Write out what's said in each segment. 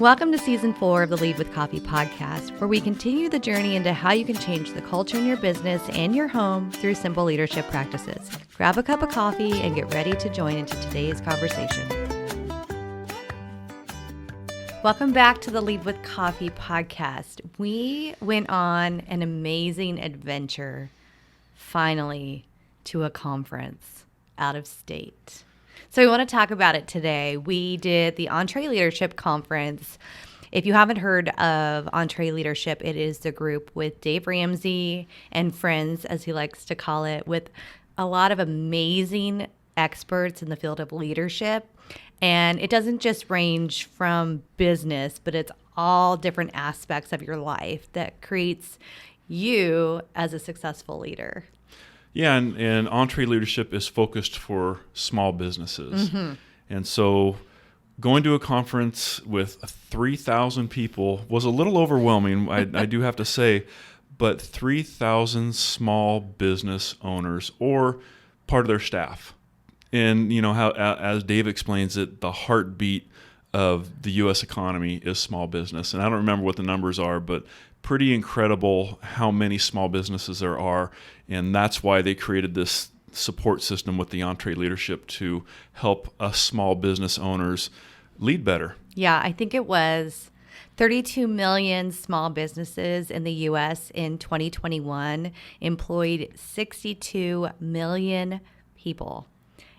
Welcome to Season 4 of the Lead with Coffee podcast, where we continue the journey into how you can change the culture in your business and your home through simple leadership practices. Grab a cup of coffee and get ready to join into today's conversation. Welcome back to the Lead with Coffee podcast. We went on an amazing adventure, finally, to a conference out of state. So we want to talk about it today. We did the Entreleadership Conference. If you haven't heard of Entreleadership, it is the group with Dave Ramsey and friends, as he likes to call it, with a lot of amazing experts in the field of leadership. And it doesn't just range from business, but it's all different aspects of your life that creates you as a successful leader. Yeah, and Entreleadership is focused for small businesses. Mm-hmm. And so going to a conference with 3,000 people was a little overwhelming, I do have to say, but 3,000 small business owners or part of their staff. And, you know, how, as Dave explains it, the heartbeat of the U.S. economy is small business. And I don't remember what the numbers are, but pretty incredible how many small businesses there are. And that's why they created this support system with the Entreleadership to help us small business owners lead better. Yeah, I think it was 32 million small businesses in the U.S. in 2021 employed 62 million people.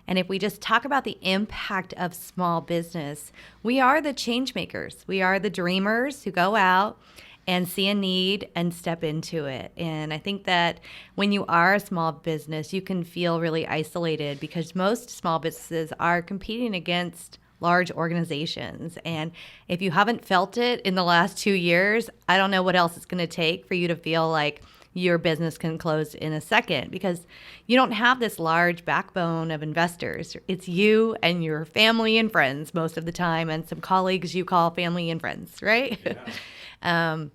And if we just talk about the impact of small business, we are the change makers. We are the dreamers who go out and see a need and step into it. And I think that when you are a small business, you can feel really isolated because most small businesses are competing against large organizations. And if you haven't felt it in the last 2 years, I don't know what else it's going to take for you to feel like your business can close in a second, because you don't have this large backbone of investors. It's you and your family and friends most of the time, and some colleagues you call family and friends, right? Yeah.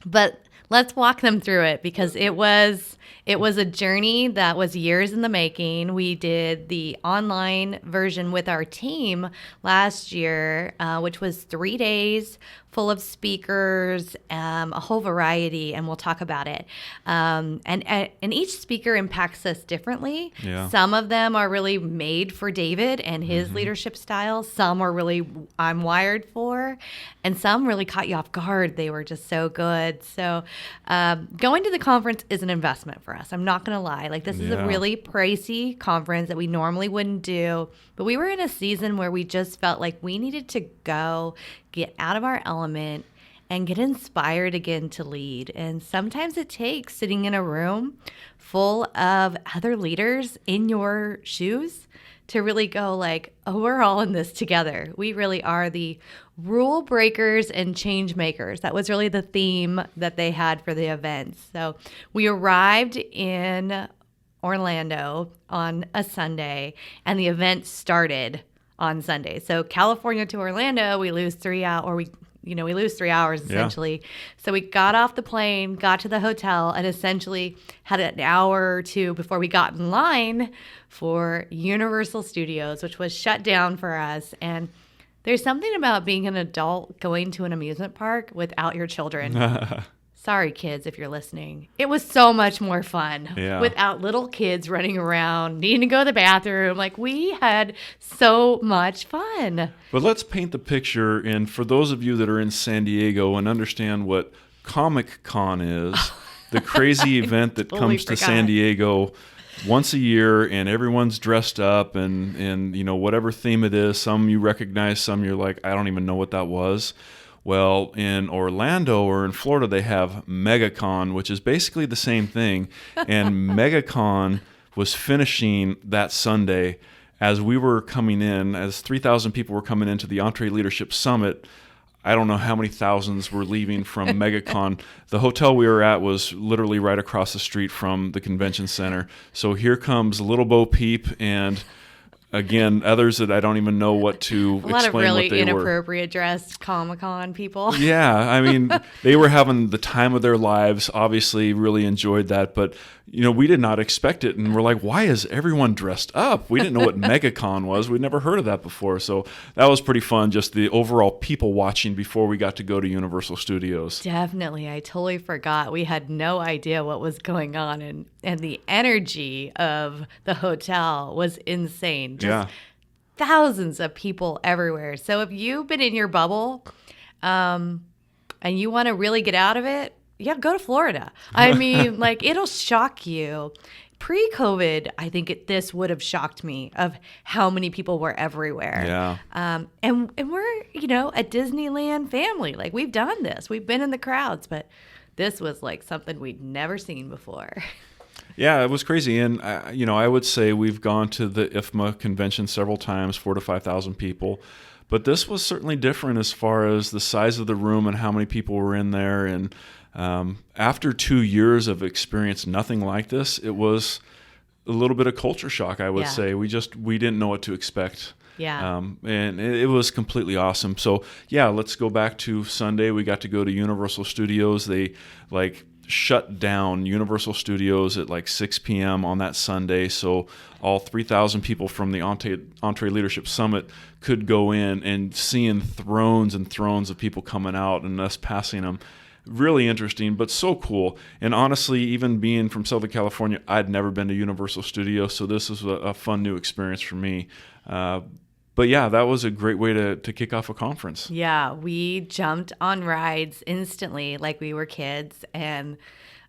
But let's walk them through it, because it was a journey that was years in the making. We did the online version with our team last year, which was 3 days full of speakers, a whole variety, and we'll talk about it. And each speaker impacts us differently. Yeah. Some of them are really made for David and his leadership style. Some are really I'm wired for, and some really caught you off guard. They were just so good. So going to the conference is an investment for us. I'm not going to lie. Like, this is a really pricey conference that we normally wouldn't do, but we were in a season where we just felt like we needed to go get out of our element and get inspired again to lead. And sometimes it takes sitting in a room full of other leaders in your shoes to really go like, oh, we're all in this together. We really are the rule breakers and change makers. That was really the theme that they had for the event. So we arrived in Orlando on a Sunday, and the event started on Sunday. So California to Orlando, we lose 3 hours, we lose 3 hours essentially. Yeah. So we got off the plane, got to the hotel, and essentially had an hour or two before we got in line for Universal Studios, which was shut down for us. And there's something about being an adult going to an amusement park without your children. Sorry, kids, if you're listening. It was so much more fun without little kids running around, needing to go to the bathroom. Like, we had so much fun. But let's paint the picture. And for those of you that are in San Diego and understand what Comic-Con is, the crazy event that comes to San Diego once a year, and everyone's dressed up and you know, whatever theme it is. Some you recognize, some you're like, I don't even know what that was. Well, in Orlando or in Florida, they have MegaCon, which is basically the same thing. And MegaCon was finishing that Sunday as we were coming in, as 3,000 people were coming into the Entreleadership Summit. I don't know how many thousands were leaving from MegaCon. The hotel we were at was literally right across the street from the convention center. So here comes Little Bo Peep and again, others that I don't even know what to explain what they were. A lot of really inappropriate dressed Comic-Con people. Yeah, I mean, they were having the time of their lives, obviously really enjoyed that. But, we did not expect it. And we're like, why is everyone dressed up? We didn't know what MegaCon was. We'd never heard of that before. So that was pretty fun, just the overall people watching before we got to go to Universal Studios. Definitely. I totally forgot. We had no idea what was going on. And the energy of the hotel was insane. Just thousands of people everywhere. So if you've been in your bubble and you want to really get out of it, go to Florida. I mean, like, it'll shock you. Pre-COVID, I think this would have shocked me of how many people were everywhere. Yeah. And we're, a Disneyland family. Like, we've done this. We've been in the crowds, but this was like something we'd never seen before. Yeah, it was crazy. And, I would say we've gone to the IFMA convention several times, 4,000 to 5,000 people. But this was certainly different as far as the size of the room and how many people were in there. And after 2 years of experience, nothing like this, it was a little bit of culture shock, I would say. We didn't know what to expect. Yeah. And it was completely awesome. So, let's go back to Sunday. We got to go to Universal Studios. They shut down Universal Studios at 6 p.m. on that Sunday. So all 3,000 people from the Entreleadership Summit could go in, and seeing thrones and thrones of people coming out and us passing them. Really interesting, but so cool. And honestly, even being from Southern California, I'd never been to Universal Studios, so this is a fun new experience for me. But that was a great way to kick off a conference. Yeah, we jumped on rides instantly like we were kids, and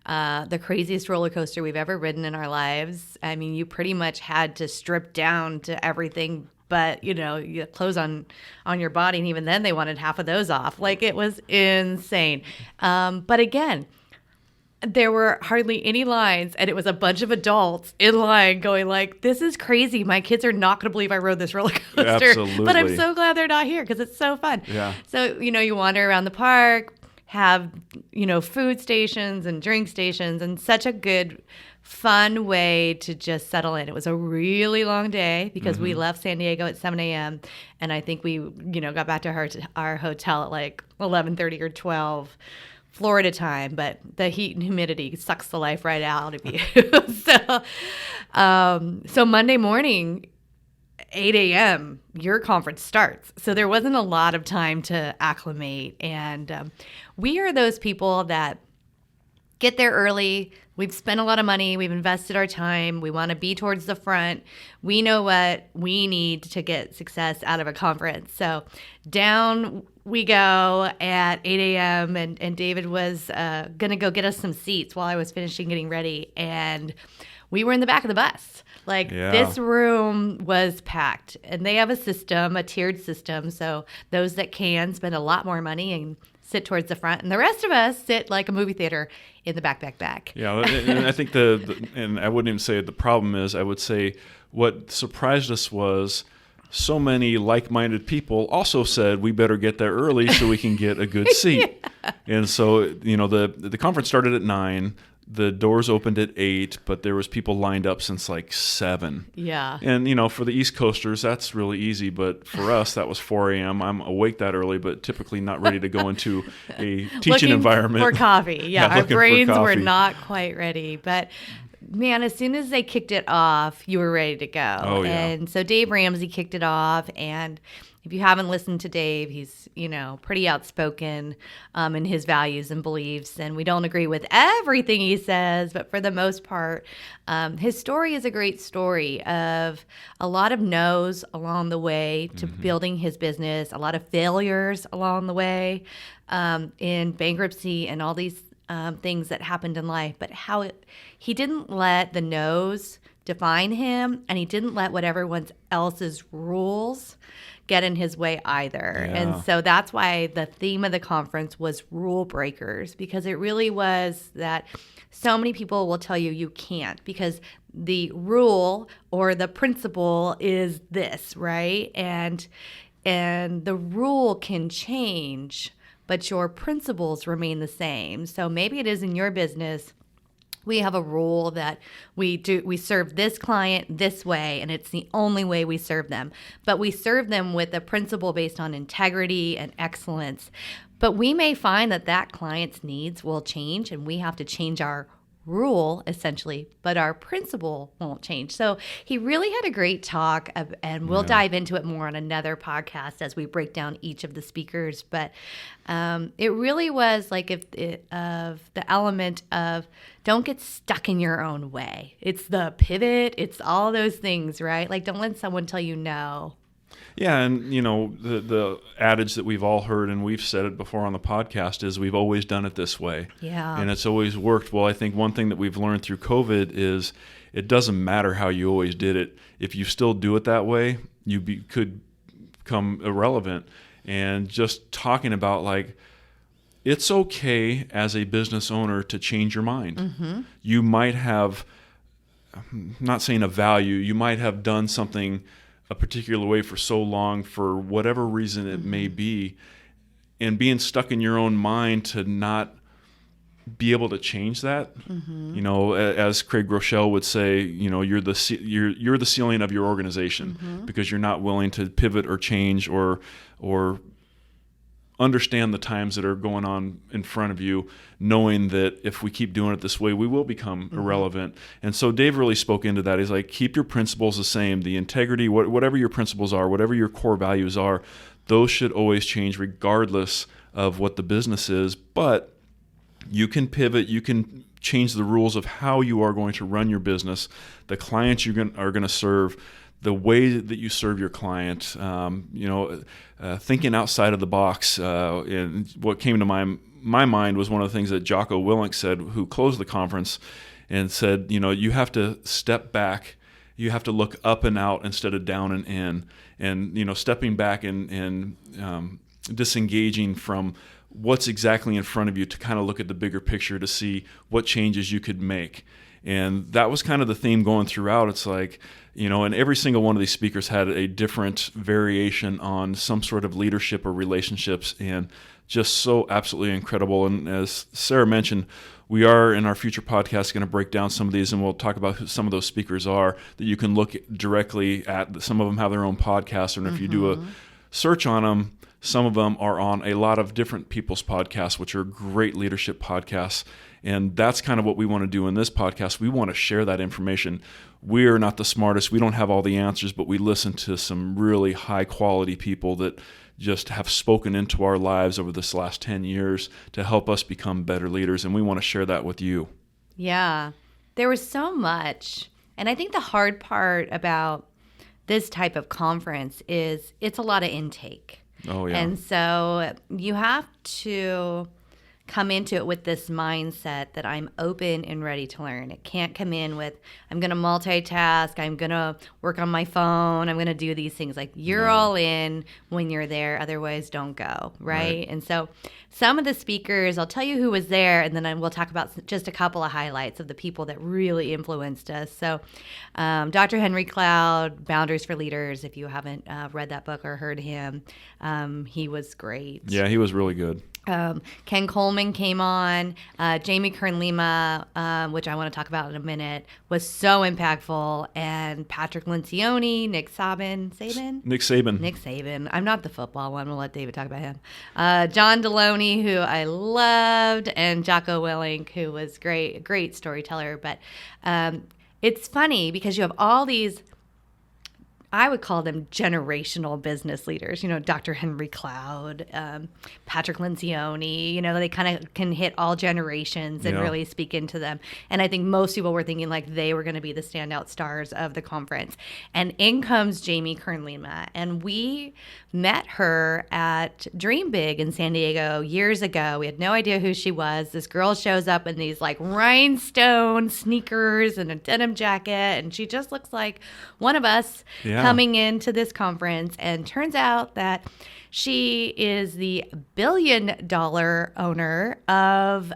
the craziest roller coaster we've ever ridden in our lives. I mean, you pretty much had to strip down to everything but, you had clothes on your body, and even then they wanted half of those off. Like, it was insane. But again, there were hardly any lines, and it was a bunch of adults in line going like, this is crazy. My kids are not going to believe I rode this roller coaster. Absolutely. But I'm so glad they're not here because it's so fun. Yeah. So, you wander around the park, have, food stations and drink stations, and such a good, fun way to just settle in. It was a really long day because we left San Diego at 7 a.m. And I think we, got back to our hotel at 11:30 or 12 Florida time, but the heat and humidity sucks the life right out of you. So Monday morning, 8 a.m., your conference starts. So there wasn't a lot of time to acclimate. And we are those people that get there early. We've spent a lot of money. We've invested our time. We want to be towards the front. We know what we need to get success out of a conference. So down we go at 8 a.m. And David was going to go get us some seats while I was finishing getting ready. And we were in the back of the bus. This room was packed. And they have a tiered system. So those that can spend a lot more money and sit towards the front, and the rest of us sit like a movie theater in the back. Yeah, and I think and I wouldn't even say the problem is, I would say what surprised us was so many like-minded people also said we better get there early so we can get a good seat. And so, the conference started at 9. The doors opened at 8, but there was people lined up since 7. Yeah. And, for the East Coasters, that's really easy. But for us, that was 4 a.m. I'm awake that early, but typically not ready to go into a teaching environment. For coffee. Yeah, our brains were coffee. not quite ready. But, man, as soon as they kicked it off, you were ready to go. Oh, yeah. And so Dave Ramsey kicked it off. And if you haven't listened to Dave, he's, pretty outspoken in his values and beliefs. And we don't agree with everything he says, but for the most part, his story is a great story of a lot of no's along the way to building his business, a lot of failures along the way in bankruptcy and all these things that happened in life, but he didn't let the no's define him, and he didn't let what everyone else's rules get in his way either. Yeah. And so that's why the theme of the conference was rule breakers, because it really was that so many people will tell you can't because the rule or the principle is this, right? And the rule can change, but your principles remain the same. So maybe it is in your business. We have a rule that we serve this client this way, and it's the only way we serve them. But we serve them with a principle based on integrity and excellence. But we may find that client's needs will change, and we have to change our rule, essentially, but our principle won't change. So he really had a great talk, and we'll dive into it more on another podcast as we break down each of the speakers. But it really was like of the element of don't get stuck in your own way. It's the pivot. It's all those things, right? Like don't let someone tell you no. Yeah, and the adage that we've all heard, and we've said it before on the podcast, is we've always done it this way. Yeah. And it's always worked. Well, I think one thing that we've learned through COVID is it doesn't matter how you always did it. If you still do it that way, you could become irrelevant. And just talking about like, it's okay as a business owner to change your mind. Mm-hmm. You might have, I'm not saying a value, you might have done something a particular way for so long for whatever reason it may be, and being stuck in your own mind to not be able to change that. Mm-hmm. As Craig Rochelle would say, you're the ceiling of your organization, because you're not willing to pivot or change or understand the times that are going on in front of you, knowing that if we keep doing it this way, we will become irrelevant. And so Dave really spoke into that. He's like, keep your principles the same. The integrity, whatever your principles are, whatever your core values are, those should always change regardless of what the business is. But you can pivot, you can change the rules of how you are going to run your business, the clients are going to serve, the way that you serve your client, thinking outside of the box. And what came to my mind was one of the things that Jocko Willink said, who closed the conference, and said, you have to step back. You have to look up and out instead of down and in. And, stepping back and disengaging from what's exactly in front of you to kind of look at the bigger picture to see what changes you could make. And that was kind of the theme going throughout. It's like, and every single one of these speakers had a different variation on some sort of leadership or relationships, and just so absolutely incredible. And as Sarah mentioned, we are in our future podcast going to break down some of these, and we'll talk about who some of those speakers are that you can look directly at. Some of them have their own podcast, and if you do a search on them, some of them are on a lot of different people's podcasts, which are great leadership podcasts. And that's kind of what we want to do in this podcast. We want to share that information. We are not the smartest. We don't have all the answers, but we listen to some really high quality people that just have spoken into our lives over this last 10 years to help us become better leaders. And we want to share that with you. Yeah, there was so much. And I think the hard part about this type of conference is it's a lot of intake. Oh, yeah. And so you have to come into it with this mindset that I'm open and ready to learn. It can't come in with, I'm going to multitask, I'm going to work on my phone, I'm going to do these things. Like, you're all in when you're there, otherwise don't go, right? And so some of the speakers, I'll tell you who was there, and then we'll talk about just a couple of highlights of the people that really influenced us. So Dr. Henry Cloud, Boundaries for Leaders, if you haven't read that book or heard him, he was great. Yeah, he was really good. Ken Coleman came on. Jamie Kern-Lima, which I want to talk about in a minute, was so impactful. And Patrick Lencioni, Nick Saban. I'm not the football one. We'll let David talk about him. John Delony, who I loved, and Jocko Willink, who was a great storyteller. But it's funny because you have all these, I would call them generational business leaders, Dr. Henry Cloud, Patrick Lencioni, they kind of can hit all generations and really speak into them. And I think most people were thinking like they were going to be the standout stars of the conference. And in comes Jamie Kern-Lima. And we met her at Dream Big in San Diego years ago. We had no idea who she was. This girl shows up in these like rhinestone sneakers and a denim jacket. And she just looks like one of us. Yeah. Coming into this conference, and turns out that she is the billion-dollar owner of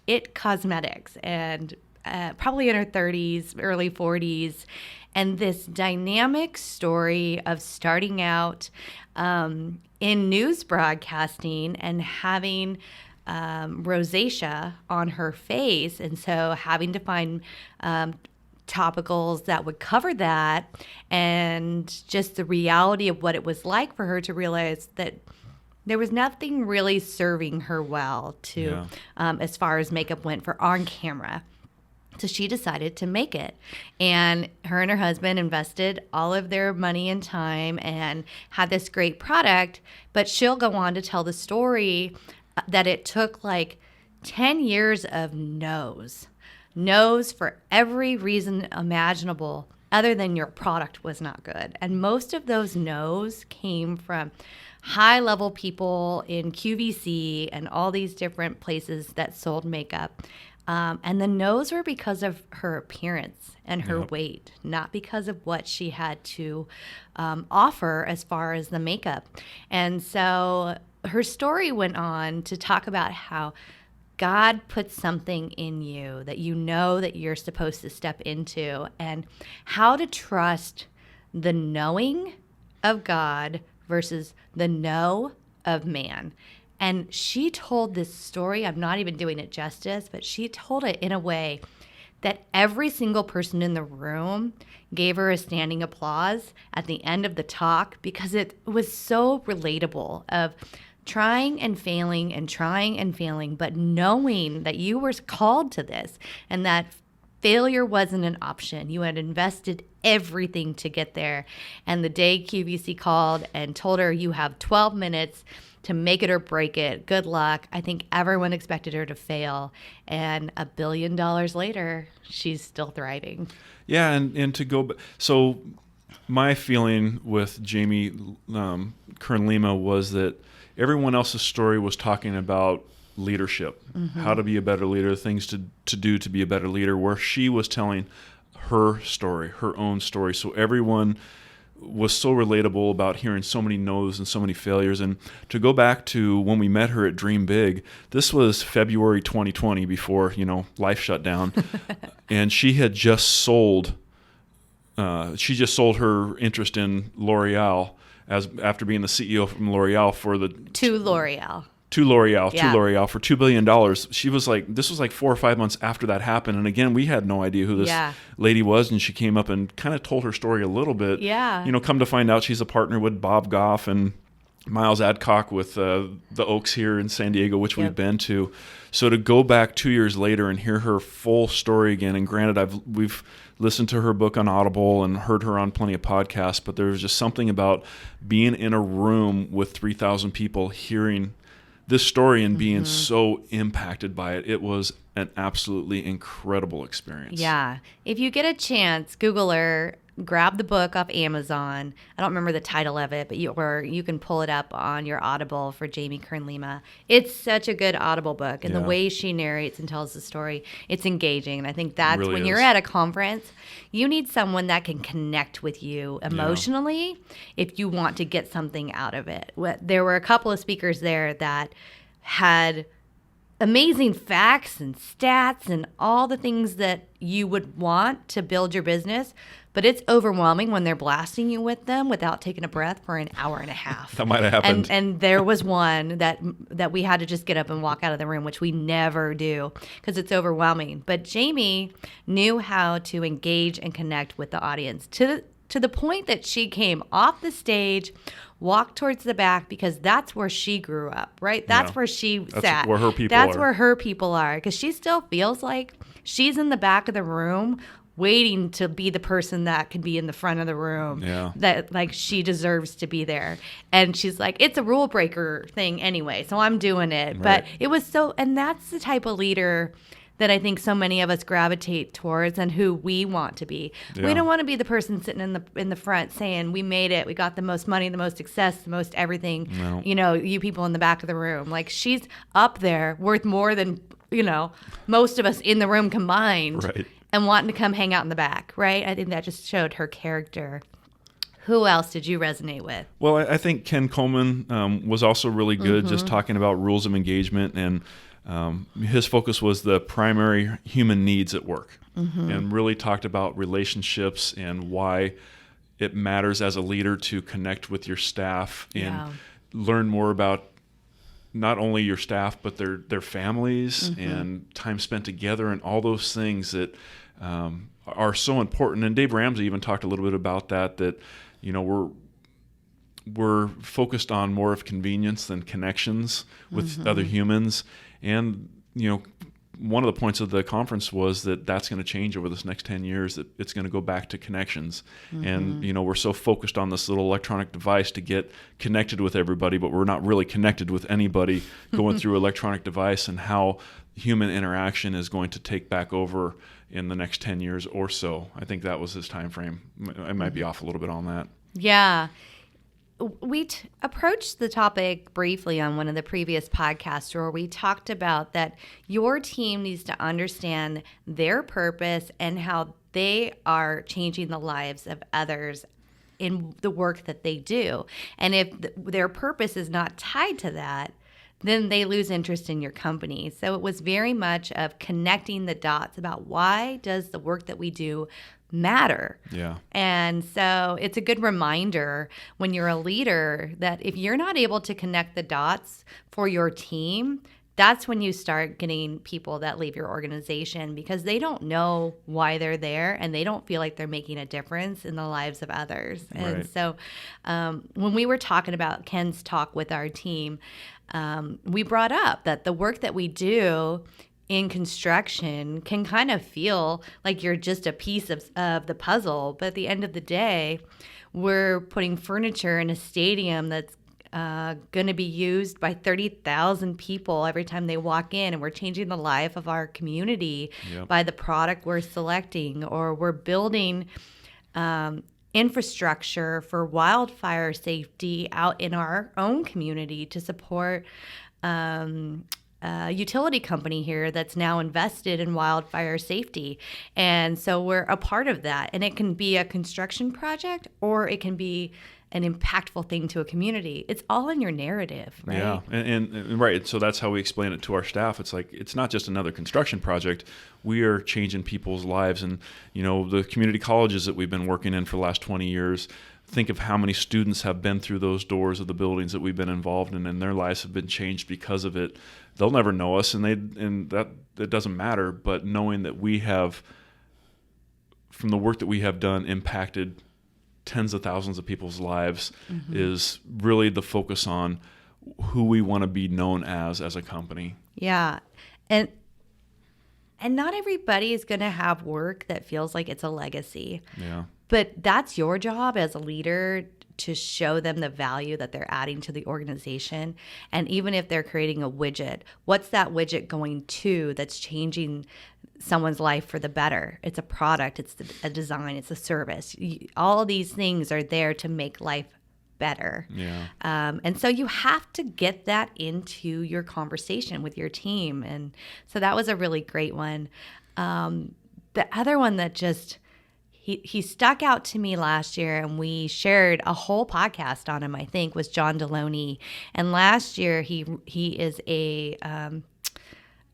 It Cosmetics, and probably in her 30s, early 40s, and this dynamic story of starting out in news broadcasting and having rosacea on her face, and so having to find topicals that would cover that, and just the reality of what it was like for her to realize that there was nothing really serving her well as far as makeup went for on camera. So she decided to make it. And her husband invested all of their money and time and had this great product. But she'll go on to tell the story that it took like 10 years of no's for every reason imaginable other than your product was not good. And most of those no's came from high-level people in QVC and all these different places that sold makeup. And the no's were because of her appearance and her weight, not because of what she had to offer as far as the makeup. And so her story went on to talk about how God puts something in you that you know that you're supposed to step into, and how to trust the knowing of God versus the know of man. And she told this story, I'm not even doing it justice, but she told it in a way that every single person in the room gave her a standing applause at the end of the talk, because it was so relatable of trying and failing, but knowing that you were called to this and that failure wasn't an option. You had invested everything to get there. And the day QVC called and told her, you have 12 minutes to make it or break it. Good luck. I think everyone expected her to fail. And $1 billion later, she's still thriving. Yeah, and to go, so my feeling with Jamie Kern-Lima was that everyone else's story was talking about leadership, how to be a better leader, things to do to be a better leader, where she was telling her story, her own story. So everyone was so relatable about hearing so many no's and so many failures. And to go back to when we met her at Dream Big, this was February 2020, before, life shut down. And she had just sold, her interest in L'Oreal after being the CEO from L'Oreal to L'Oreal for $2 billion. She was like, this was like 4 or 5 months after that happened. And again, we had no idea who this lady was. And she came up and kind of told her story a little bit. Yeah. Come to find out she's a partner with Bob Goff and Miles Adcock with the Oaks here in San Diego, which we've been to. So to go back 2 years later and hear her full story again, and granted, we've listened to her book on Audible and heard her on plenty of podcasts, but there was just something about being in a room with 3,000 people hearing this story and being so impacted by it. It was an absolutely incredible experience. Yeah. If you get a chance, Google her, grab the book off Amazon. I don't remember the title of it, but you can pull it up on your Audible for Jamie Kern-Lima. It's such a good Audible book, and the way she narrates and tells the story, it's engaging. And I think that's really when you're at a conference, you need someone that can connect with you emotionally if you want to get something out of it. There were a couple of speakers there that had amazing facts and stats and all the things that you would want to build your business, but it's overwhelming when they're blasting you with them without taking a breath for an hour and a half. That might have happened. And there was one that we had to just get up and walk out of the room, which we never do because it's overwhelming. But Jamie knew how to engage and connect with the audience to the point that she came off the stage, walked towards the back, because that's where she grew up, right? That's where she sat. That's where her people That's are. where her people are, because she still feels like she's in the back of the room waiting to be the person that can be in the front of the room, that like she deserves to be there. And she's like, it's a rule breaker thing anyway, so I'm doing it. Right. But it was so, and that's the type of leader that I think so many of us gravitate towards and who we want to be. Yeah. We don't want to be the person sitting in the front saying, we made it, we got the most money, the most success, the most everything, you people in the back of the room. Like, she's up there worth more than, most of us in the room combined. Right. And wanting to come hang out in the back, right? I think that just showed her character. Who else did you resonate with? Well, I think Ken Coleman was also really good, just talking about rules of engagement. And his focus was the primary human needs at work, and really talked about relationships and why it matters as a leader to connect with your staff and learn more about not only your staff, but their families and time spent together and all those things that are so important. And Dave Ramsey even talked a little bit about that we're focused on more of convenience than connections with other humans. And, one of the points of the conference was that that's going to change over this next 10 years, that it's going to go back to connections. And, we're so focused on this little electronic device to get connected with everybody, but we're not really connected with anybody going through electronic device, and how human interaction is going to take back over in the next 10 years or so. I think that was his time frame. I might be off a little bit on that. Yeah. We approached the topic briefly on one of the previous podcasts, where we talked about that your team needs to understand their purpose and how they are changing the lives of others in the work that they do. And if their purpose is not tied to that, then they lose interest in your company. So it was very much of connecting the dots about, why does the work that we do matter? Yeah. And so it's a good reminder when you're a leader that if you're not able to connect the dots for your team, that's when you start getting people that leave your organization, because they don't know why they're there and they don't feel like they're making a difference in the lives of others. Right. And so when we were talking about Ken's talk with our team, we brought up that the work that we do in construction can kind of feel like you're just a piece of the puzzle. But at the end of the day, we're putting furniture in a stadium that's going to be used by 30,000 people every time they walk in, and we're changing the life of our community by the product we're selecting, or we're building infrastructure for wildfire safety out in our own community to support a utility company here that's now invested in wildfire safety. And so we're a part of that. And it can be a construction project, or it can be an impactful thing to a community. It's all in your narrative, right? Yeah, and right. So that's how we explain it to our staff. It's like, it's not just another construction project. We are changing people's lives. And, the community colleges that we've been working in for the last 20 years, think of how many students have been through those doors of the buildings that we've been involved in, and their lives have been changed because of it. They'll never know us, and that doesn't matter. But knowing that we have, from the work that we have done, impacted tens of thousands of people's lives is really the focus on who we want to be known as a company. Yeah. And not everybody is going to have work that feels like it's a legacy. Yeah. But that's your job as a leader, to show them the value that they're adding to the organization. And even if they're creating a widget, what's that widget going to that's changing someone's life for the better? It's a product, it's a design, it's a service. All of these things are there to make life better. Yeah. And so you have to get that into your conversation with your team. And so that was a really great one. The other one that just... He stuck out to me last year, and we shared a whole podcast on him, I think, was John Delony. And last year, he is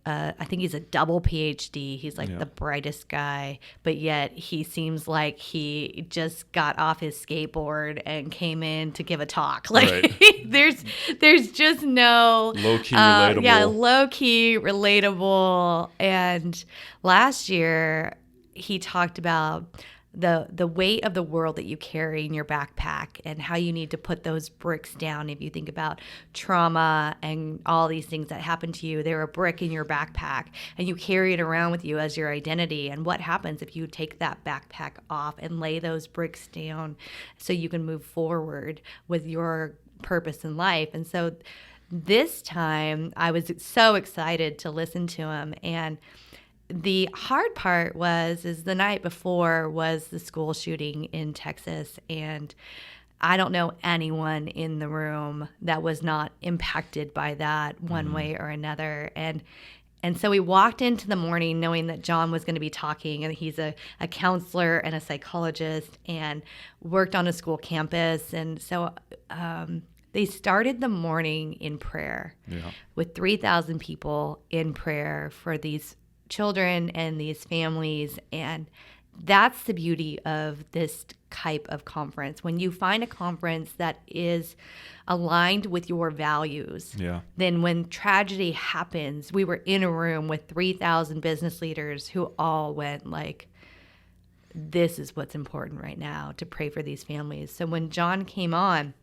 I think he's a double PhD. He's like the brightest guy, but yet he seems like he just got off his skateboard and came in to give a talk. Like right. there's just no low-key relatable. Yeah, low-key relatable. And last year he talked about the weight of the world that you carry in your backpack, and how you need to put those bricks down. If you think about trauma and all these things that happen to you, they're a brick in your backpack, and you carry it around with you as your identity. And what happens if you take that backpack off and lay those bricks down so you can move forward with your purpose in life? And so this time I was so excited to listen to him. And the hard part is the night before was the school shooting in Texas, and I don't know anyone in the room that was not impacted by that one way or another. And so we walked into the morning knowing that John was going to be talking, and he's a counselor and a psychologist and worked on a school campus. And so they started the morning in prayer with 3,000 people in prayer for these children and these families. And that's the beauty of this type of conference. When you find a conference that is aligned with your values, then when tragedy happens, we were in a room with 3,000 business leaders who all went like, this is what's important right now, to pray for these families. So when John came on,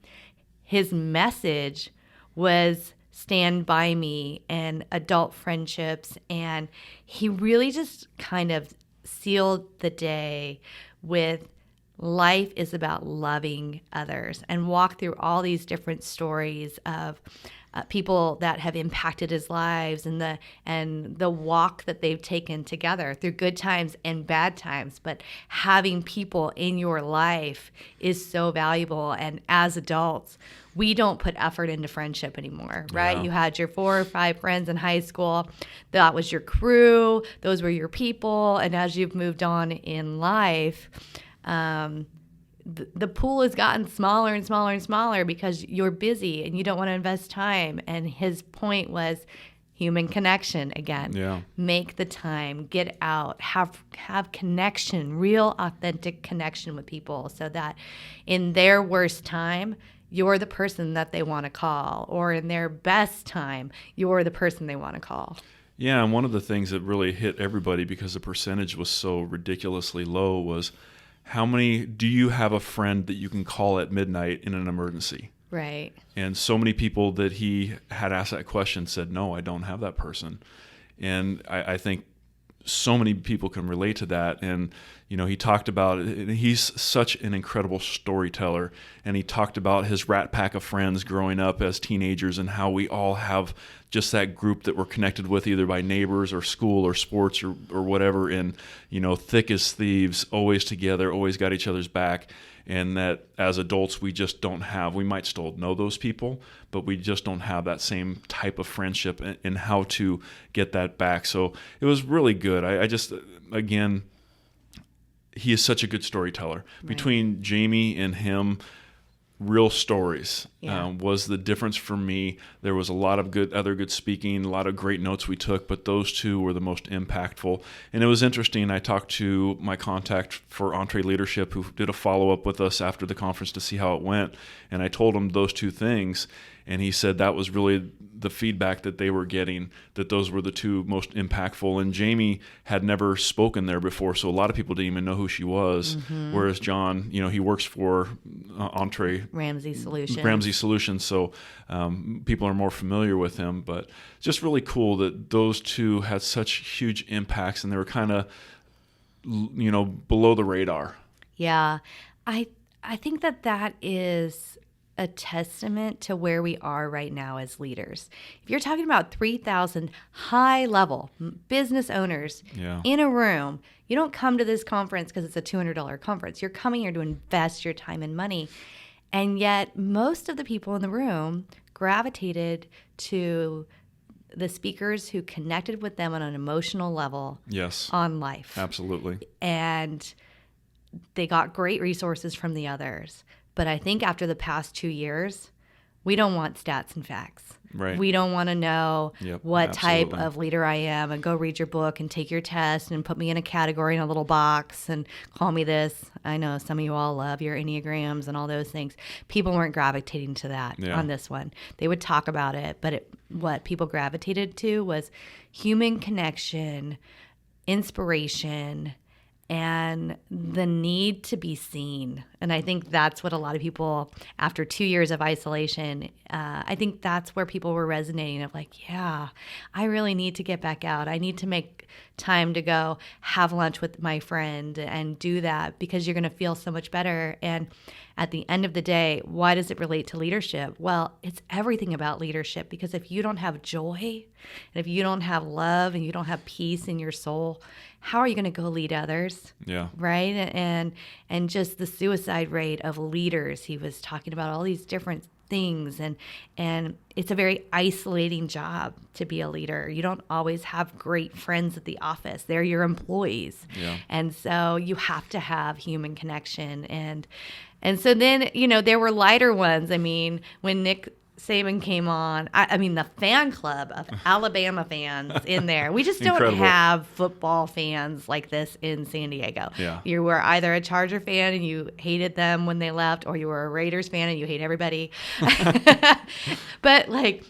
his message was Stand By Me and adult friendships. And he really just kind of sealed the day with life is about loving others, and walk through all these different stories of people that have impacted his lives, and the walk that they've taken together through good times and bad times. But having people in your life is so valuable. And as adults, we don't put effort into friendship anymore, right? Yeah. You had your 4 or 5 friends in high school. That was your crew. Those were your people. And as you've moved on in life, the pool has gotten smaller and smaller and smaller because you're busy and you don't want to invest time. And his point was human connection again. Yeah. Make the time, get out, have connection, real authentic connection with people, so that in their worst time, you're the person that they want to call, or in their best time, you're the person they want to call. Yeah, and one of the things that really hit everybody, because the percentage was so ridiculously low, was how many do you have a friend that you can call at midnight in an emergency? Right. And so many people that he had asked that question said, no, I don't have that person. And I think so many people can relate to that. And, you know, he talked about it. He's such an incredible storyteller. And he talked about his rat pack of friends growing up as teenagers, and how we all have just that group that we're connected with, either by neighbors or school or sports or whatever. And, you know, thick as thieves, always together, always got each other's back. And that as adults, we just don't have, we might still know those people, but we just don't have that same type of friendship and how to get that back. So it was really good. I just, again, he is such a good storyteller. Right. Between Jamie and him, real stories was the difference for me. There was a lot of other good speaking, a lot of great notes we took, but those two were the most impactful. And it was interesting. I talked to my contact for Entreleadership, who did a follow-up with us after the conference to see how it went. And I told him those two things. And he said that was really the feedback that they were getting, that those were the two most impactful. And Jamie had never spoken there before, so a lot of people didn't even know who she was. Mm-hmm. Whereas John, you know, he works for Ramsey Solutions, so people are more familiar with him. But just really cool that those two had such huge impacts, and they were kind of, you know, below the radar. Yeah, I think that is a testament to where we are right now as leaders. If you're talking about 3,000 high-level business owners in a room, you don't come to this conference because it's a $200 conference. You're coming here to invest your time and money. And yet most of the people in the room gravitated to the speakers who connected with them on an emotional level on life. Absolutely. And they got great resources from the others. But I think after the past 2 years, we don't want stats and facts. Right. We don't want to know what type of leader I am, and go read your book and take your test and put me in a category in a little box and call me this. I know some of you all love your Enneagrams and all those things. People weren't gravitating to that on this one. They would talk about it, but what people gravitated to was human connection, inspiration, and the need to be seen. And I think that's what a lot of people, after 2 years of isolation, I think that's where people were resonating of like, yeah, I really need to get back out. I need to make time to go have lunch with my friend and do that, because you're going to feel so much better. And at the end of the day, why does it relate to leadership? Well, it's everything about leadership, because if you don't have joy, and if you don't have love, and you don't have peace in your soul, how are you going to go lead others? Yeah. Right? And just the suicide rate of leaders. He was talking about all these different things, and it's a very isolating job to be a leader. You don't always have great friends at the office. They're your employees. Yeah. And so you have to have human connection. And so then, you know, there were lighter ones. I mean, when Nick Saban came on, I mean, the fan club of Alabama fans in there. We just don't have football fans like this in San Diego. Yeah. You were either a Charger fan and you hated them when they left, or you were a Raiders fan and you hate everybody. But like,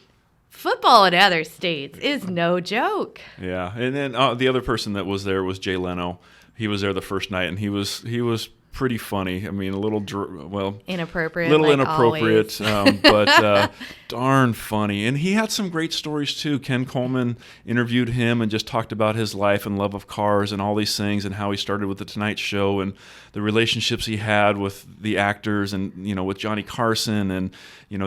football in other states is no joke. Yeah. And then the other person that was there was Jay Leno. He was there the first night, and he was pretty funny. I mean, a little inappropriate. But darn funny. And he had some great stories too. Ken Coleman interviewed him and just talked about his life and love of cars and all these things, and how he started with the Tonight Show and the relationships he had with the actors and, with Johnny Carson and,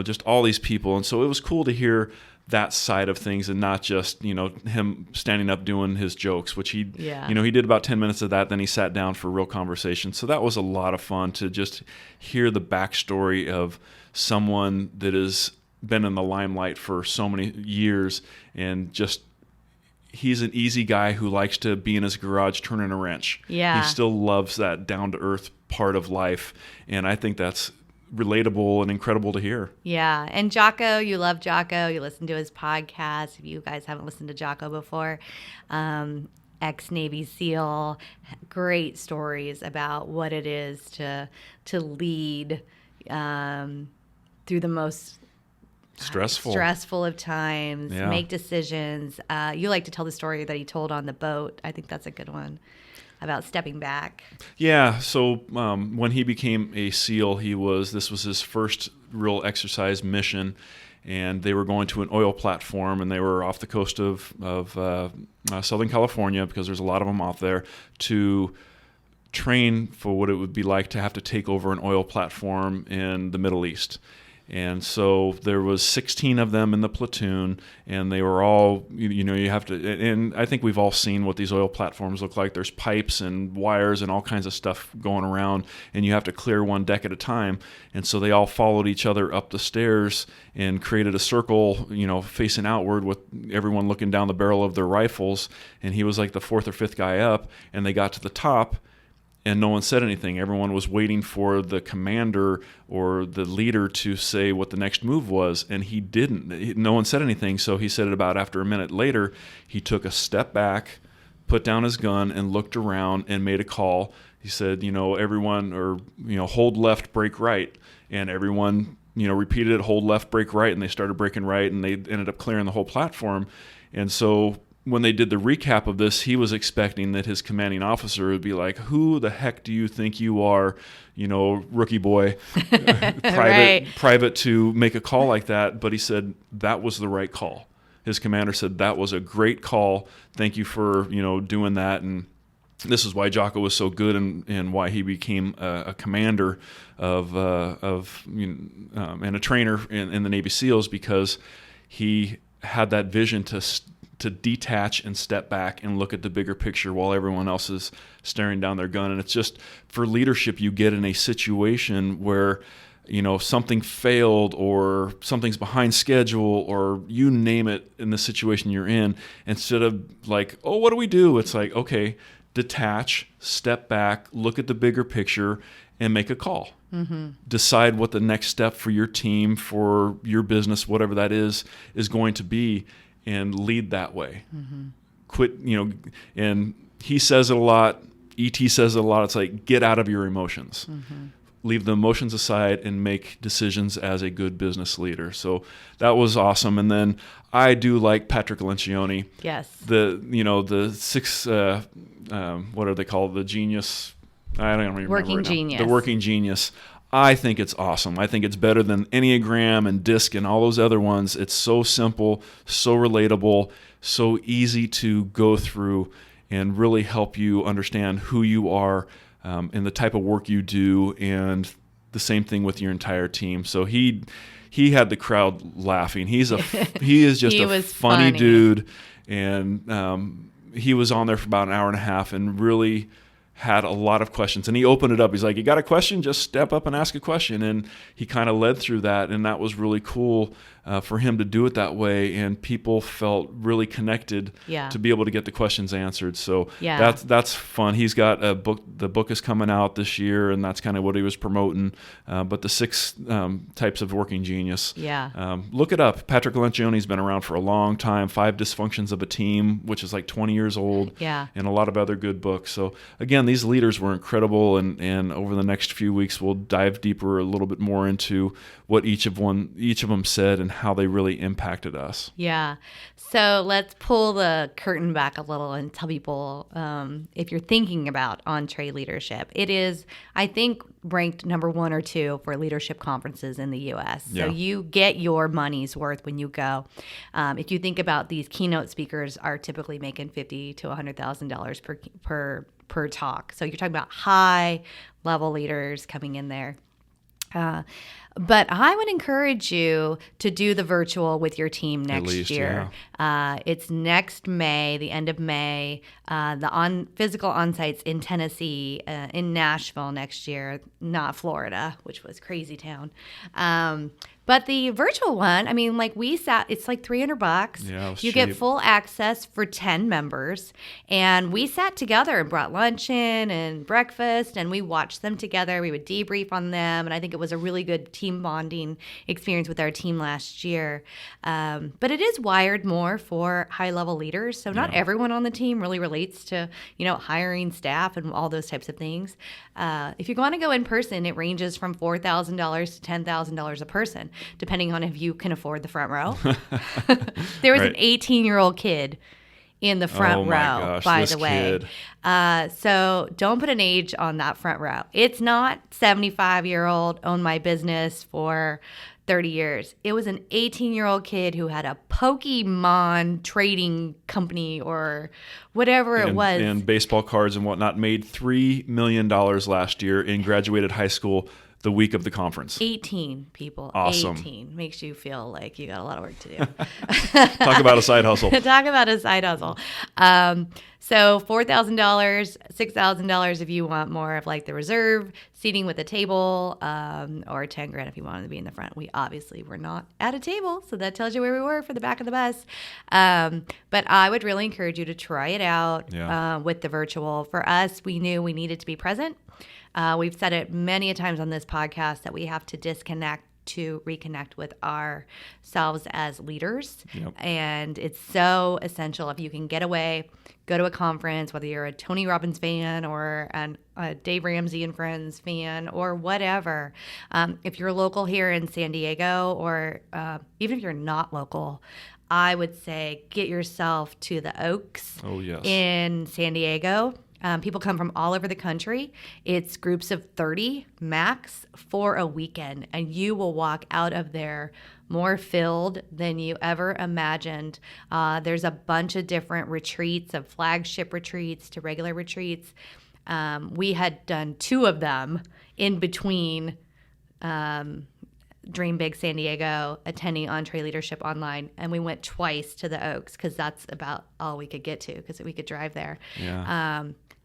just all these people. And so it was cool to hear that side of things, and not just, him standing up doing his jokes, which he did about 10 minutes of that. Then he sat down for real conversation. So that was a lot of fun to just hear the backstory of someone that has been in the limelight for so many years, and just, he's an easy guy who likes to be in his garage turning a wrench. Yeah. He still loves that down-to-earth part of life, and I think that's relatable and incredible to hear. Yeah. And Jocko, you love Jocko. You listen to his podcast. If you guys haven't listened to Jocko before, ex-Navy SEAL, great stories about what it is to lead through the most stressful of times, make decisions. You like to tell the story that he told on the boat. I think that's a good one, about stepping back. Yeah. So when he became a SEAL, this was his first real exercise mission, and they were going to an oil platform, and they were off the coast of Southern California, because there's a lot of them off there, to train for what it would be like to have to take over an oil platform in the Middle East. And so there was 16 of them in the platoon, and they were all, you have to, and I think we've all seen what these oil platforms look like. There's pipes and wires and all kinds of stuff going around, and you have to clear one deck at a time. And so they all followed each other up the stairs and created a circle, facing outward, with everyone looking down the barrel of their rifles. And he was like the fourth or fifth guy up, and they got to the top, and no one said anything. Everyone was waiting for the commander or the leader to say what the next move was, and he didn't. No one said anything, so he said it about after a minute later. He took a step back, put down his gun, and looked around and made a call. He said, everyone, or, hold left, break right. And everyone, repeated it, hold left, break right, and they started breaking right, and they ended up clearing the whole platform. And so when they did the recap of this, he was expecting that his commanding officer would be like, "Who the heck do you think you are, rookie boy, private to make a call like that?" But he said that was the right call. His commander said that was a great call. Thank you for doing that. And this is why Jocko was so good, and why he became a commander of and a trainer in the Navy SEALs, because he had that vision to detach and step back and look at the bigger picture while everyone else is staring down their gun. And it's just, for leadership, you get in a situation where, something failed, or something's behind schedule, or you name it in the situation you're in. Instead of like, oh, what do we do? It's like, okay, detach, step back, look at the bigger picture, and make a call. Mm-hmm. Decide what the next step for your team, for your business, whatever that is going to be, and lead that way. Mm-hmm. Quit, and he says it a lot, E.T. says it a lot, it's like, get out of your emotions. Mm-hmm. Leave the emotions aside and make decisions as a good business leader. So that was awesome. And then I do like Patrick Lencioni. Yes. The six, what are they called? The genius, I don't remember. Working right genius. The working genius. I think it's awesome. I think it's better than Enneagram and DISC and all those other ones. It's so simple, so relatable, so easy to go through, and really help you understand who you are, and the type of work you do, and the same thing with your entire team. So he had the crowd laughing. He is just a funny dude, and he was on there for about an hour and a half, and really had a lot of questions. And he opened it up. He's like, you got a question? Just step up and ask a question. And he kind of led through that, and that was really cool for him to do it that way. And people felt really connected to be able to get the questions answered. So that's fun. He's got a book. The book is coming out this year, and that's kind of what he was promoting. But the 6 types of working genius. Look it up. Patrick Lencioni's been around for a long time. 5 Dysfunctions of a Team, which is like 20 years old. And a lot of other good books. So again, man, these leaders were incredible. And over the next few weeks, we'll dive deeper a little bit more into what each of them said and how they really impacted us. Yeah. So let's pull the curtain back a little and tell people, if you're thinking about EntreLeadership, it is, I think, ranked number 1 or 2 for leadership conferences in the U.S. So you get your money's worth when you go. If you think about these keynote speakers are typically making $50,000 to $100,000 per talk. So you're talking about high level leaders coming in there. But I would encourage you to do the virtual with your team next year. Yeah. It's next May, the end of May. The physical on-sites in Tennessee, in Nashville next year, not Florida, which was crazy town. But the virtual one, I mean, like it's like $300. Yeah, you get full access for 10 members. And we sat together and brought lunch in and breakfast, and we watched them together. We would debrief on them. And I think it was a really good team bonding experience with our team last year. But it is wired more for high-level leaders. So not everyone on the team really relates to, hiring staff and all those types of things. If you want to go in person, it ranges from $4,000 to $10,000 a person, depending on if you can afford the front row. There was an 18-year-old kid in the front row, by the way. So don't put an age on that front row. It's not 75-year-old, owned my business for 30 years. It was an 18-year-old kid who had a Pokemon trading company or whatever it was. And baseball cards and whatnot, made $3 million last year and graduated high school the week of the conference. 18 people. Awesome. 18. Makes you feel like you got a lot of work to do. Talk about a side hustle. Talk about a side hustle. So $4,000, $6,000 if you want more of like the reserve seating with a table, or $10,000 if you wanted to be in the front. We obviously were not at a table, so that tells you where we were for the back of the bus. But I would really encourage you to try it out with the virtual. For us, we knew we needed to be present. We've said it many a times on this podcast that we have to disconnect to reconnect with ourselves as leaders. Yep. And it's so essential if you can get away, go to a conference, whether you're a Tony Robbins fan or a Dave Ramsey and Friends fan or whatever. If you're local here in San Diego, or even if you're not local, I would say get yourself to the Oaks in San Diego. People come from all over the country. It's groups of 30 max for a weekend, and you will walk out of there more filled than you ever imagined. There's a bunch of different retreats, of flagship retreats to regular retreats. We had done 2 of them in between Dream Big San Diego, attending EntreLeadership Online, and we went twice to the Oaks because that's about all we could get to because we could drive there. Yeah.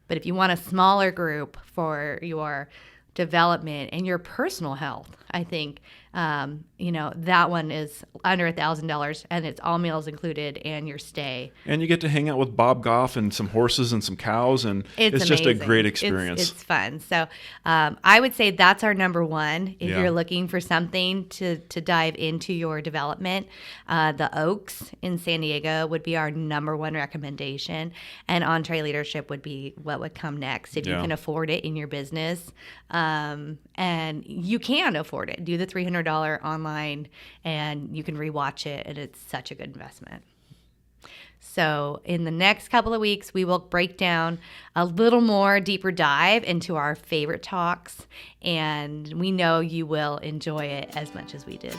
But if you want a smaller group for your development and your personal health, I think, that one is under $1,000 and it's all meals included and your stay. And you get to hang out with Bob Goff and some horses and some cows, and it's just a great experience. It's fun. So I would say that's our number 1 if you're looking for something to dive into your development. The Oaks in San Diego would be our number 1 recommendation, and EntreLeadership would be what would come next if you can afford it in your business. And you can afford it. Do the $300 online, and you can rewatch it, and it's such a good investment. So in the next couple of weeks, we will break down a little more deeper dive into our favorite talks, and we know you will enjoy it as much as we did.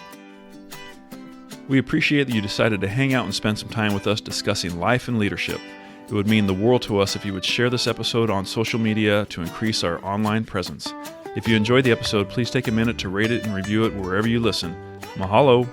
We appreciate that you decided to hang out and spend some time with us discussing life and leadership. It would mean the world to us if you would share this episode on social media to increase our online presence. If you enjoyed the episode, please take a minute to rate it and review it wherever you listen. Mahalo!